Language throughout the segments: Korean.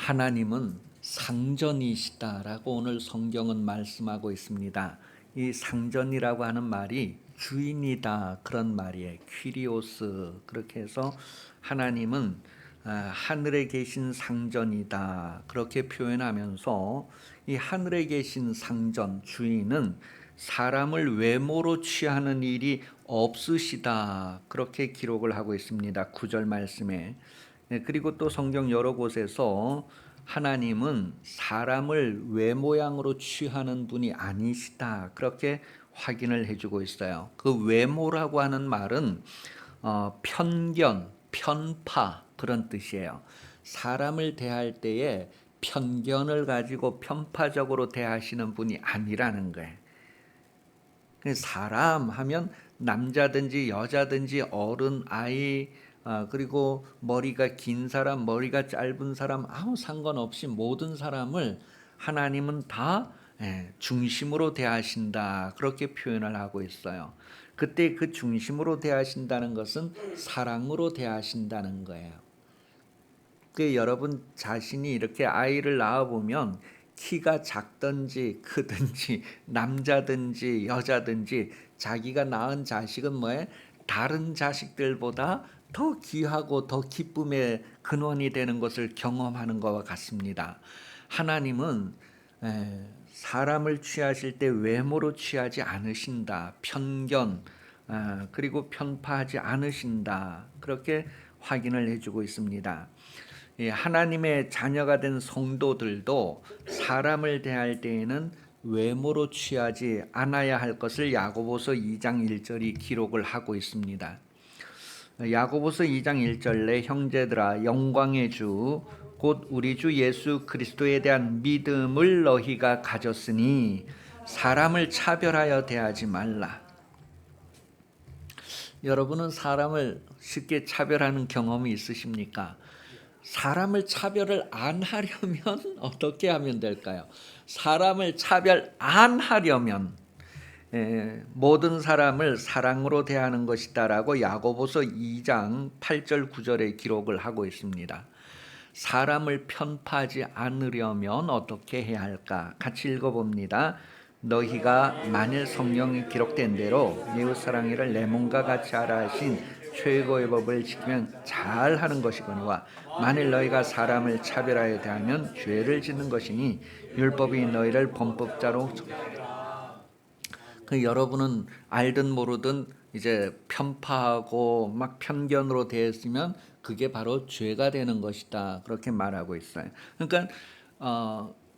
하나님은 상전이시다라고 오늘 성경은 말씀하고 있습니다. 이 상전이라고 하는 말이 주인이다 그런 말이에요. 퀴리오스. 그렇게 해서 하나님은 하늘에 계신 상전이다 그렇게 표현하면서 이 하늘에 계신 상전 주인은 사람을 외모로 취하는 일이 없으시다 그렇게 기록을 하고 있습니다. 9절 말씀에. 그리고 또 성경 여러 곳에서 하나님은 사람을 외모양으로 취하는 분이 아니시다 그렇게 확인을 해주고 있어요. 그 외모라고 하는 말은 편견, 편파 그런 뜻이에요. 사람을 대할 때에 편견을 가지고 편파적으로 대하시는 분이 아니라는 거예요. 사람 하면 남자든지 여자든지 어른, 아이, 그리고 머리가 긴 사람, 머리가 짧은 사람 아무 상관없이 모든 사람을 하나님은 다 중심으로 대하신다 그렇게 표현을 하고 있어요. 그때 그 중심으로 대하신다는 것은 사랑으로 대하신다는 거예요. 여러분 자신이 이렇게 아이를 낳아보면 키가 작든지 크든지 남자든지 여자든지 자기가 낳은 자식은 뭐예요? 다른 자식들보다 더 귀하고 더 기쁨의 근원이 되는 것을 경험하는 것과 같습니다. 하나님은 사람을 취하실 때 외모로 취하지 않으신다. 편견 그리고 편파하지 않으신다. 그렇게 확인을 해주고 있습니다. 하나님의 자녀가 된 성도들도 사람을 대할 때에는 외모로 취하지 않아야 할 것을 야고보서 2장 1절이 기록을 하고 있습니다. 야고보서 2장 1절에 형제들아 영광의 주 곧 우리 주 예수 그리스도에 대한 믿음을 너희가 가졌으니 사람을 차별하여 대하지 말라. 여러분은 사람을 쉽게 차별하는 경험이 있으십니까? 사람을 차별을 안 하려면 어떻게 하면 될까요? 사람을 차별 안 하려면 모든 사람을 사랑으로 대하는 것이다라고 야고보서 2장 8절 9절에 기록을 하고 있습니다. 사람을 편파하지 않으려면 어떻게 해야 할까? 같이 읽어봅니다. 너희가 만일 성경에 기록된 대로 이웃 사랑이를 내 몸과 같이 하라 하신 최고의 법을 지키면 잘하는 것이거니와 만일 너희가 사람을 차별하여 대하면 죄를 짓는 것이니 율법이 너희를 범법자로 여러분은 알든 모르든 이제 편파하고 막 편견으로 대했으면 그게 바로 죄가 되는 것이다 그렇게 말하고 있어요. 그러니까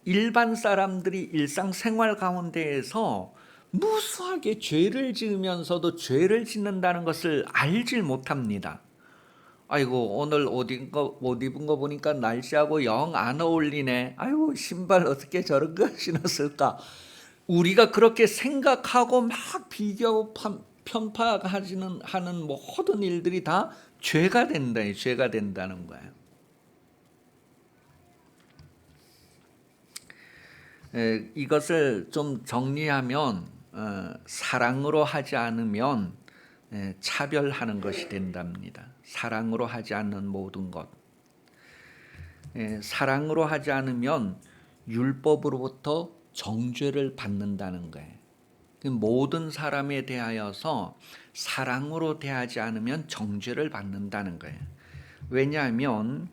일반 사람들이 일상생활 가운데에서 무수하게 죄를 지으면서도 죄를 짓는다는 것을 알질 못합니다. 아이고 오늘 옷 입은 거 보니까 날씨하고 영 안 어울리네. 아이고 신발 어떻게 저런 거 신었을까. 우리가 그렇게 생각하고 막 비교하고 하는 모든 일들이 다 죄가 된다. 죄가 된다는 거예요. 이것을 좀 정리하면 사랑으로 하지 않으면 차별하는 것이 된답니다. 사랑으로 하지 않는 모든 것. 사랑으로 하지 않으면 율법으로부터 정죄를 받는다는 거예요. 모든 사람에 대하여서 사랑으로 대하지 않으면 정죄를 받는다는 거예요. 왜냐하면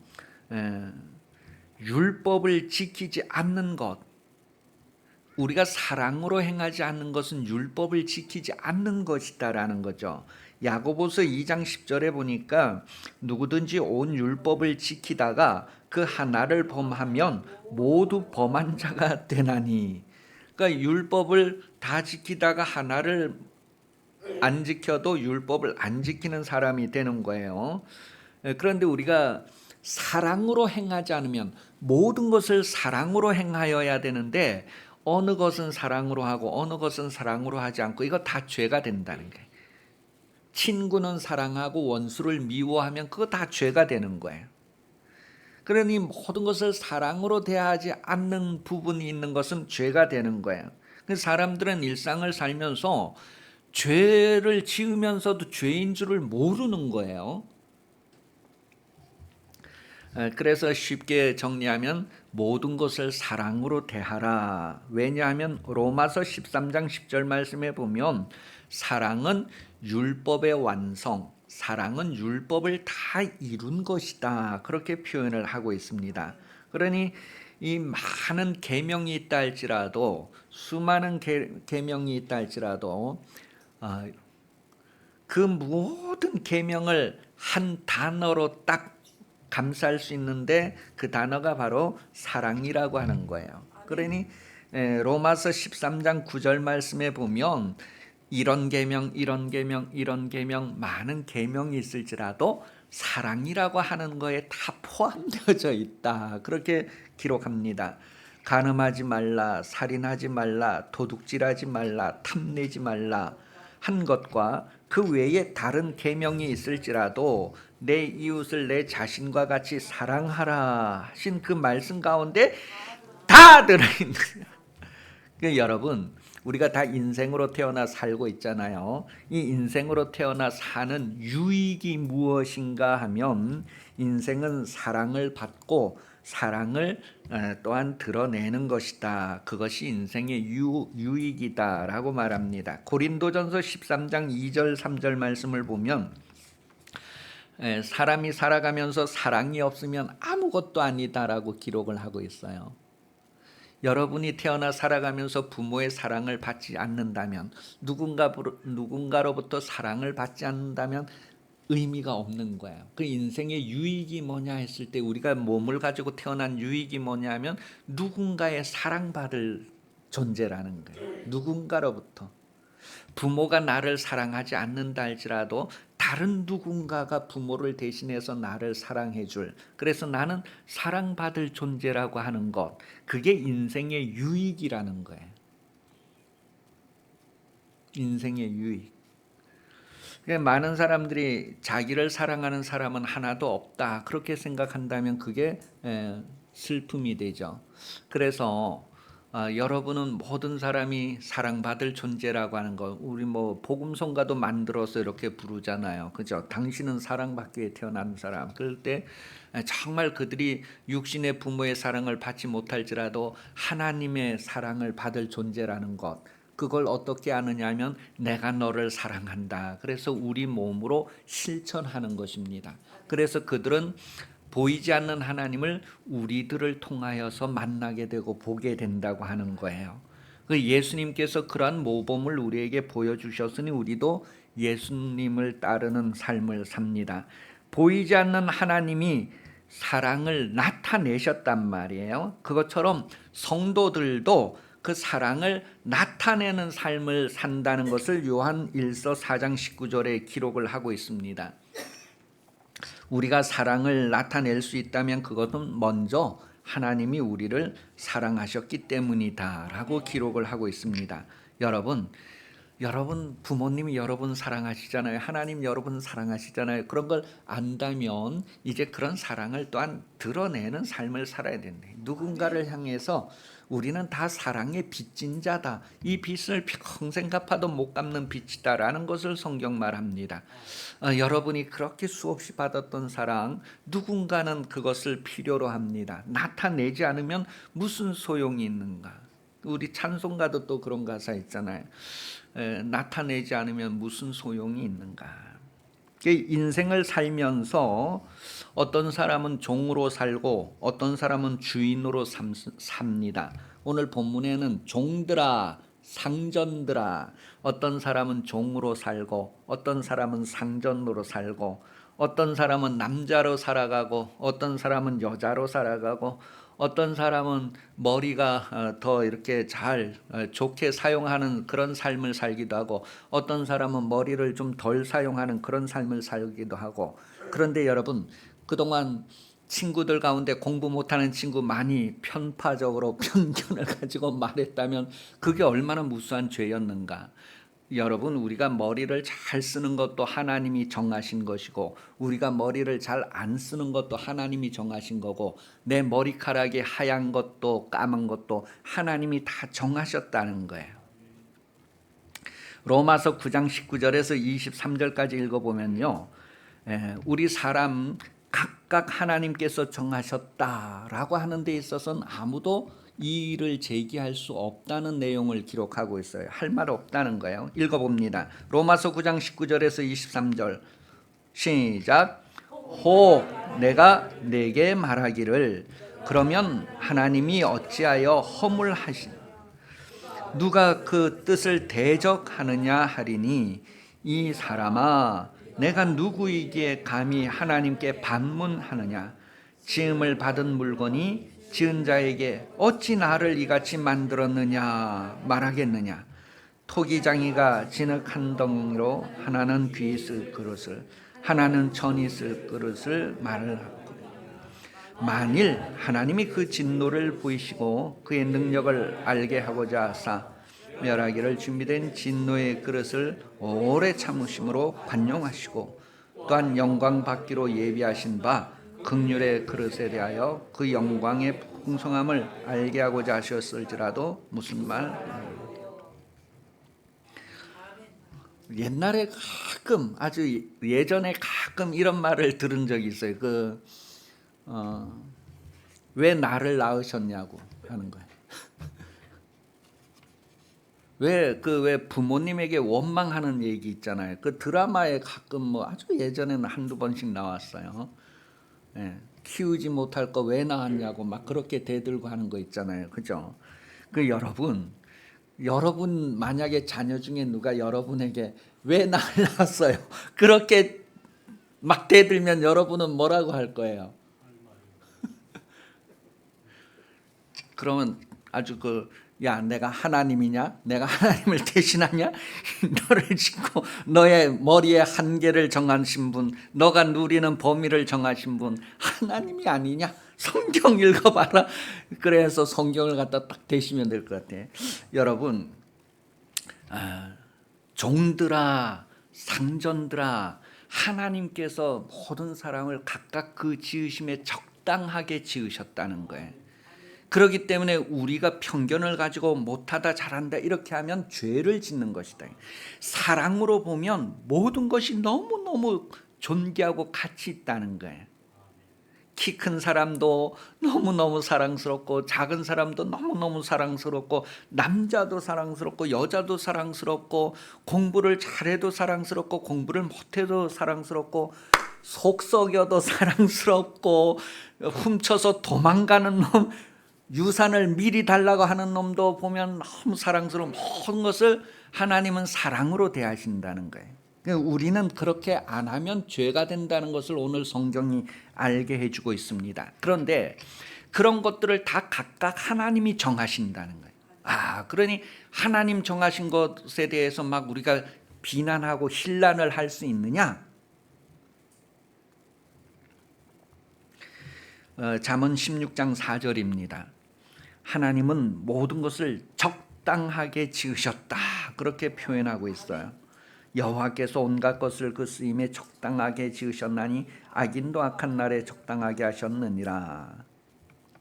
율법을 지키지 않는 것, 우리가 사랑으로 행하지 않는 것은 율법을 지키지 않는 것이다라는 거죠. 야고보서 2장 10절에 보니까 누구든지 온 율법을 지키다가 그 하나를 범하면 모두 범한 자가 되나니. 그러니까 율법을 다 지키다가 하나를 안 지켜도 율법을 안 지키는 사람이 되는 거예요. 그런데 우리가 사랑으로 행하지 않으면 모든 것을 사랑으로 행하여야 되는데 어느 것은 사랑으로 하고 어느 것은 사랑으로 하지 않고 이거 다 죄가 된다는 거예요. 친구는 사랑하고 원수를 미워하면 그거 다 죄가 되는 거예요. 그러니 모든 것을 사랑으로 대하지 않는 부분이 있는 것은 죄가 되는 거예요. 사람들은 일상을 살면서 죄를 지으면서도 죄인 줄을 모르는 거예요. 그래서 쉽게 정리하면 모든 것을 사랑으로 대하라. 왜냐하면 로마서 13장 10절 말씀에 보면 사랑은 율법의 완성, 사랑은 율법을 다 이룬 것이다. 그렇게 표현을 하고 있습니다. 그러니 이 많은 계명이 있다 할지라도 수많은 계명이 있다 할지라도 그 모든 계명을 한 단어로 딱 감쌀 수 있는데 그 단어가 바로 사랑이라고 하는 거예요. 그러니 로마서 13장 9절 말씀에 보면 이런 계명 이런 계명 이런 계명 많은 계명이 있을지라도 사랑이라고 하는 거에 다 포함되어져 있다. 그렇게 기록합니다. 간음하지 말라, 살인하지 말라, 도둑질하지 말라, 탐내지 말라 한 것과 그 외에 다른 계명이 있을지라도 내 이웃을 내 자신과 같이 사랑하라 하신 그 말씀 가운데 다 들어있는 여러분, 우리가 다 인생으로 태어나 살고 있잖아요. 이 인생으로 태어나 사는 유익이 무엇인가 하면 인생은 사랑을 받고 사랑을 또한 드러내는 것이다. 그것이 인생의 유익이다라고 말합니다. 고린도전서 13장 2절 3절 말씀을 보면 사람이 살아가면서 사랑이 없으면 아무것도 아니다라고 기록을 하고 있어요. 여러분이 태어나 살아가면서 부모의 사랑을 받지 않는다면, 누군가로부터 사랑을 받지 않는다면 의미가 없는 거예요. 그 인생의 유익이 뭐냐 했을 때 우리가 몸을 가지고 태어난 유익이 뭐냐 하면 누군가의 사랑받을 존재라는 거예요. 누군가로부터. 부모가 나를 사랑하지 않는다 할지라도 다른 누군가가 부모를 대신해서 나를 사랑해 줄, 그래서 나는 사랑받을 존재라고 하는 것, 그게 인생의 유익이라는 거예요. 인생의 유익. 많은 사람들이 자기를 사랑하는 사람은 하나도 없다 그렇게 생각한다면 그게 슬픔이 되죠. 그래서 여러분은 모든 사람이 사랑받을 존재라고 하는 거, 우리 뭐 복음성가도 만들어서 이렇게 부르잖아요. 그죠? 당신은 사랑받기 위해 태어난 사람. 그럴 때 정말 그들이 육신의 부모의 사랑을 받지 못할지라도 하나님의 사랑을 받을 존재라는 것, 그걸 어떻게 아느냐 하면 내가 너를 사랑한다. 그래서 우리 몸으로 실천하는 것입니다. 그래서 그들은 보이지 않는 하나님을 우리들을 통하여서 만나게 되고 보게 된다고 하는 거예요. 예수님께서 그러한 모범을 우리에게 보여주셨으니 우리도 예수님을 따르는 삶을 삽니다. 보이지 않는 하나님이 사랑을 나타내셨단 말이에요. 그것처럼 성도들도 그 사랑을 나타내는 삶을 산다는 것을 요한 1서 4장 19절에 기록을 하고 있습니다. 우리가 사랑을 나타낼 수 있다면 그것은 먼저 하나님이 우리를 사랑하셨기 때문이다라고 기록을 하고 있습니다. 여러분 부모님이 여러분 사랑하시잖아요. 하나님 여러분 사랑하시잖아요. 그런 걸 안다면 이제 그런 사랑을 또한 드러내는 삶을 살아야 된다. 누군가를 향해서 우리는 다 사랑의 빚진 자다. 이 빚을 평생 갚아도 못 갚는 빚이다라는 것을 성경 말합니다. 여러분이 그렇게 수없이 받았던 사랑, 누군가는 그것을 필요로 합니다. 나타내지 않으면 무슨 소용이 있는가? 우리 찬송가도 또 그런 가사 있잖아요. 나타내지 않으면 무슨 소용이 있는가? 인생을 살면서 어떤 사람은 종으로 살고 어떤 사람은 주인으로 삽니다. 오늘 본문에는 종들아, 상전들아, 어떤 사람은 종으로 살고 어떤 사람은 상전으로 살고 어떤 사람은 남자로 살아가고 어떤 사람은 여자로 살아가고 어떤 사람은 머리가 더 이렇게 잘 좋게 사용하는 그런 삶을 살기도 하고 어떤 사람은 머리를 좀 덜 사용하는 그런 삶을 살기도 하고. 그런데 여러분, 그동안 친구들 가운데 공부 못하는 친구 많이 편파적으로 편견을 가지고 말했다면 그게 얼마나 무수한 죄였는가. 여러분, 우리가 머리를 잘 쓰는 것도 하나님이 정하신 것이고 우리가 머리를 잘 안 쓰는 것도 하나님이 정하신 거고 내 머리카락이 하얀 것도 까만 것도 하나님이 다 정하셨다는 거예요. 로마서 9장 19절에서 23절까지 읽어보면요, 우리 사람 각각 하나님께서 정하셨다라고 하는 데 있어서는 아무도 이의를 제기할 수 없다는 내용을 기록하고 있어요. 할 말 없다는 거예요. 읽어봅니다. 로마서 9장 19절에서 23절 시작. 혹 내가 네게 말하기를 그러면 하나님이 어찌하여 허물하신 누가 그 뜻을 대적하느냐 하리니 이 사람아 내가 누구이기에 감히 하나님께 반문하느냐 지음을 받은 물건이 지은 자에게 어찌 나를 이같이 만들었느냐 말하겠느냐 토기장이가 진흙 한 덩이로 하나는 귀 쓸 그릇을 하나는 천이 쓸 그릇을 말하고 만일 하나님이 그 진노를 보이시고 그의 능력을 알게 하고자 하사 멸하기를 준비된 진노의 그릇을 오래 참으심으로 관용하시고 또한 영광 받기로 예비하신 바 긍휼의 그릇에 대하여 그 영광의 풍성함을 알게 하고자 하셨을지라도 무슨 말? 옛날에 가끔 아주 예전에 가끔 이런 말을 들은 적이 있어요. 왜 나를 낳으셨냐고 하는 거예요. 왜 부모님에게 원망하는 얘기 있잖아요. 그 드라마에 가끔 뭐 아주 예전에는 한두 번씩 나왔어요. 예, 키우지 못할 거 왜 낳았냐고 막 그렇게 대들고 하는 거 있잖아요. 그죠? 여러분 만약에 자녀 중에 누가 여러분에게 왜 나를 낳았어요? 그렇게 막 대들면 여러분은 뭐라고 할 거예요? 그러면 아주 야 내가 하나님이냐? 내가 하나님을 대신하냐? 너를 짓고 너의 머리에 한계를 정하신 분, 너가 누리는 범위를 정하신 분 하나님이 아니냐? 성경 읽어봐라. 그래서 성경을 갖다 딱 대시면 될 것 같아. 여러분 종들아 상전들아 하나님께서 모든 사람을 각각 그 지으심에 적당하게 지으셨다는 거예요. 그렇기 때문에 우리가 편견을 가지고 못하다 잘한다 이렇게 하면 죄를 짓는 것이다. 사랑으로 보면 모든 것이 너무너무 존귀하고 가치 있다는 거예요. 키 큰 사람도 너무너무 사랑스럽고 작은 사람도 너무너무 사랑스럽고 남자도 사랑스럽고 여자도 사랑스럽고 공부를 잘해도 사랑스럽고 공부를 못해도 사랑스럽고 속 썩여도 사랑스럽고 훔쳐서 도망가는 놈 유산을 미리 달라고 하는 놈도 보면 너무 사랑스러운 모든 것을 하나님은 사랑으로 대하신다는 거예요. 우리는 그렇게 안 하면 죄가 된다는 것을 오늘 성경이 알게 해주고 있습니다. 그런데 그런 것들을 다 각각 하나님이 정하신다는 거예요. 그러니 하나님 정하신 것에 대해서 막 우리가 비난하고 신란을 할 수 있느냐? 잠언 16장 4절입니다. 하나님은 모든 것을 적당하게 지으셨다 그렇게 표현하고 있어요. 여호와께서 온갖 것을 그 쓰임에 적당하게 지으셨나니 악인도 악한 날에 적당하게 하셨느니라.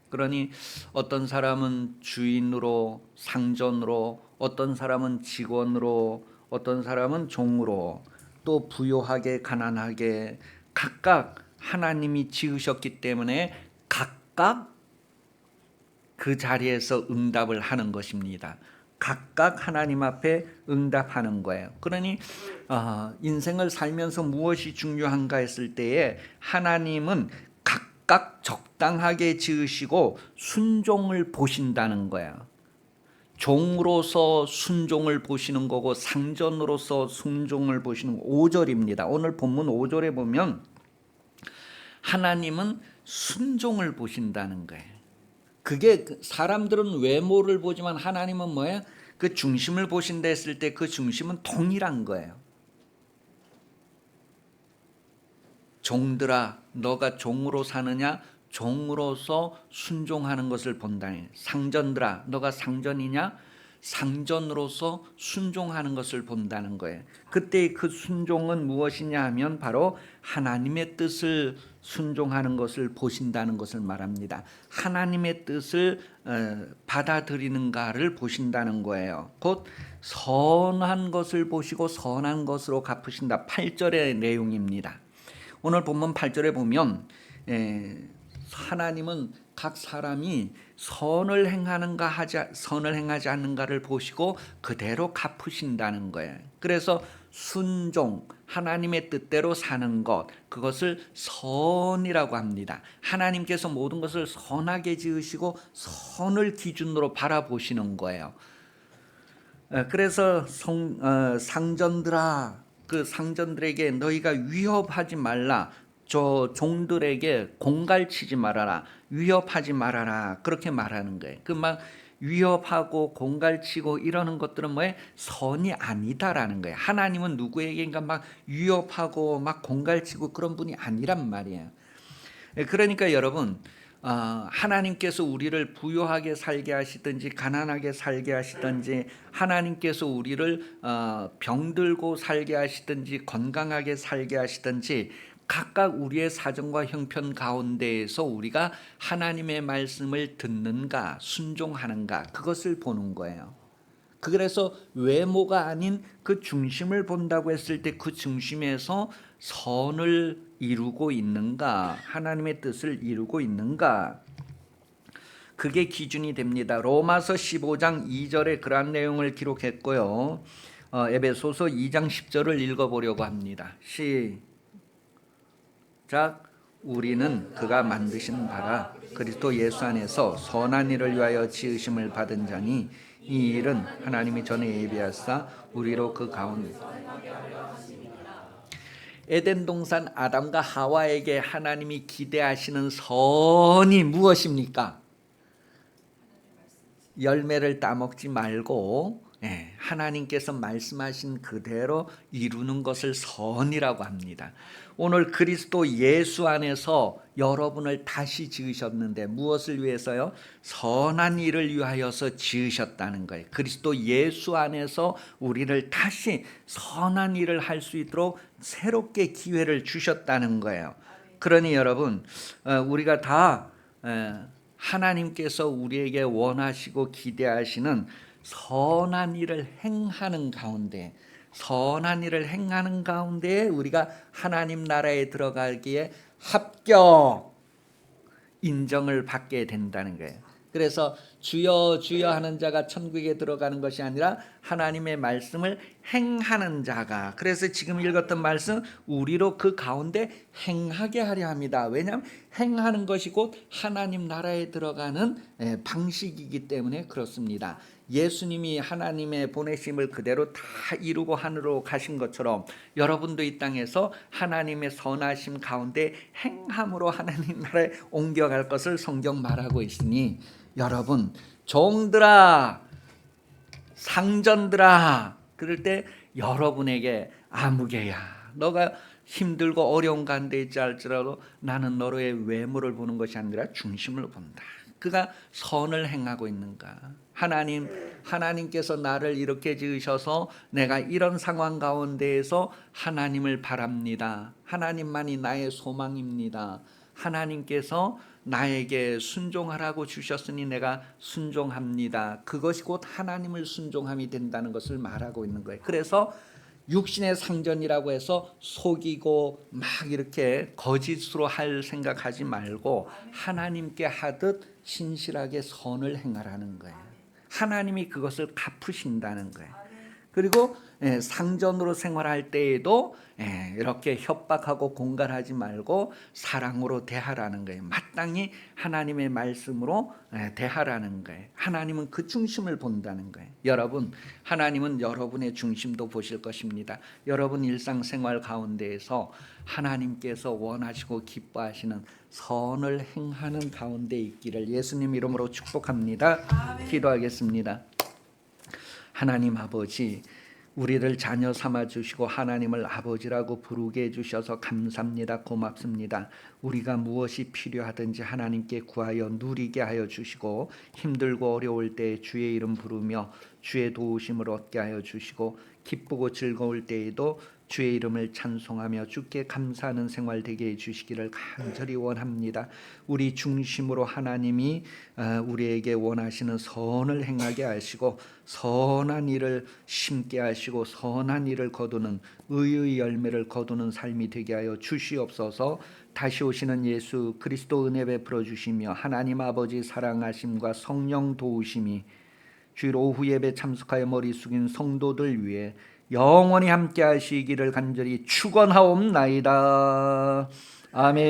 그러니 어떤 사람은 주인으로 상전으로 어떤 사람은 직원으로 어떤 사람은 종으로 또 부요하게 가난하게 각각 하나님이 지으셨기 때문에 각각 그 자리에서 응답을 하는 것입니다. 각각 하나님 앞에 응답하는 거예요. 그러니 인생을 살면서 무엇이 중요한가 했을 때에 하나님은 각각 적당하게 지으시고 순종을 보신다는 거예요. 종으로서 순종을 보시는 거고 상전으로서 순종을 보시는 거 5절입니다. 오늘 본문 5절에 보면 하나님은 순종을 보신다는 거예요. 그게 사람들은 외모를 보지만 하나님은 뭐예요? 그 중심을 보신다 했을 때 그 중심은 동일한 거예요. 종들아 너가 종으로 사느냐? 종으로서 순종하는 것을 본다니. 상전들아 너가 상전이냐? 상전으로서 순종하는 것을 본다는 거예요. 그때 그 순종은 무엇이냐 하면 바로 하나님의 뜻을 순종하는 것을 보신다는 것을 말합니다. 하나님의 뜻을 받아들이는가를 보신다는 거예요. 곧 선한 것을 보시고 선한 것으로 갚으신다. 8절의 내용입니다. 오늘 본문 8절에 보면 하나님은 각 사람이 선을 행하지 않는가를 보시고 그대로 갚으신다는 거예요. 그래서 순종, 하나님의 뜻대로 사는 것, 그것을 선이라고 합니다. 하나님께서 모든 것을 선하게 지으시고 선을 기준으로 바라보시는 거예요. 그래서 상전들아, 그 상전들에게 너희가 위협하지 말라, 저 종들에게 공갈치지 말아라, 위협하지 말아라, 그렇게 말하는 거예요. 그 막 위협하고 공갈치고 이러는 것들은 뭐예요? 선이 아니다라는 거예요. 하나님은 누구에게인가 막 위협하고 막 공갈치고 그런 분이 아니란 말이에요. 그러니까 여러분, 하나님께서 우리를 부유하게 살게 하시든지 가난하게 살게 하시든지, 하나님께서 우리를 병들고 살게 하시든지 건강하게 살게 하시든지, 각각 우리의 사정과 형편 가운데에서 우리가 하나님의 말씀을 듣는가 순종하는가, 그것을 보는 거예요. 그래서 외모가 아닌 그 중심을 본다고 했을 때 그 중심에서 선을 이루고 있는가, 하나님의 뜻을 이루고 있는가, 그게 기준이 됩니다. 로마서 15장 2절에 그러한 내용을 기록했고요. 에베소서 2장 10절을 읽어보려고 합니다. 시작. 우리는 그가 만드신 바라 그리스도 예수 안에서 선한 일을 위하여 지으심을 받은 자니 이 일은 하나님이 전에 예비하사 우리로 그 가운데, 에덴 동산 아담과 하와에게 하나님이 기대하시는 선이 무엇입니까? 열매를 따먹지 말고 하나님께서 말씀하신 그대로 이루는 것을 선이라고 합니다. 오늘 그리스도 예수 안에서 여러분을 다시 지으셨는데 무엇을 위해서요? 선한 일을 위하여서 지으셨다는 거예요. 그리스도 예수 안에서 우리를 다시 선한 일을 할 수 있도록 새롭게 기회를 주셨다는 거예요. 그러니 여러분, 우리가 다 하나님께서 우리에게 원하시고 기대하시는 선한 일을 행하는 가운데, 선한 일을 행하는 가운데 우리가 하나님 나라에 들어가기에 합격 인정을 받게 된다는 거예요. 그래서 주여 주여 하는 자가 천국에 들어가는 것이 아니라 하나님의 말씀을 행하는 자가, 그래서 지금 읽었던 말씀 우리로 그 가운데 행하게 하려 합니다. 왜냐하면 행하는 것이 곧 하나님 나라에 들어가는 방식이기 때문에 그렇습니다. 예수님이 하나님의 보내심을 그대로 다 이루고 하늘로 가신 것처럼 여러분도 이 땅에서 하나님의 선하심 가운데 행함으로 하나님 나라에 옮겨갈 것을 성경 말하고 있으니, 여러분 종들아, 상전들아, 그럴 때 여러분에게 아무개야, 너가 힘들고 어려운 가운데 있지 할지라도 나는 너의 외모를 보는 것이 아니라 중심을 본다. 그가 선을 행하고 있는가? 하나님께서 나를 이렇게 지으셔서 내가 이런 상황 가운데에서 하나님을 바랍니다. 하나님만이 나의 소망입니다. 하나님께서 나에게 순종하라고 주셨으니 내가 순종합니다. 그것이 곧 하나님을 순종함이 된다는 것을 말하고 있는 거예요. 그래서 육신의 상전이라고 해서 속이고 막 이렇게 거짓으로 할 생각하지 말고 하나님께 하듯 신실하게 선을 행하라는 거예요. 하나님이 그것을 갚으신다는 거예요. 그리고 상전으로 생활할 때에도 이렇게 협박하고 공갈하지 말고 사랑으로 대하라는 거예요. 마땅히 하나님의 말씀으로 대하라는 거예요. 하나님은 그 중심을 본다는 거예요. 여러분, 하나님은 여러분의 중심도 보실 것입니다. 여러분 일상생활 가운데에서 하나님께서 원하시고 기뻐하시는 선을 행하는 가운데 있기를 예수님 이름으로 축복합니다. 아멘. 기도하겠습니다. 하나님 아버지, 우리를 자녀 삼아 주시고 하나님을 아버지라고 부르게 해주셔서 감사합니다. 고맙습니다. 우리가 무엇이 필요하든지 하나님께 구하여 누리게 하여 주시고, 힘들고 어려울 때 주의 이름 부르며 주의 도우심을 얻게 하여 주시고, 기쁘고 즐거울 때에도 주의 이름을 찬송하며 주께 감사하는 생활 되게 해주시기를 간절히 원합니다. 우리 중심으로 하나님이 우리에게 원하시는 선을 행하게 하시고 선한 일을 심게 하시고 선한 일을 거두는 의의 열매를 거두는 삶이 되게 하여 주시옵소서. 다시 오시는 예수 그리스도 은혜 베풀어 주시며 하나님 아버지 사랑하심과 성령 도우심이 주일 오후 예배 참석하여 머리 숙인 성도들 위해 영원히 함께 하시기를 간절히 축원하옵나이다. 아멘.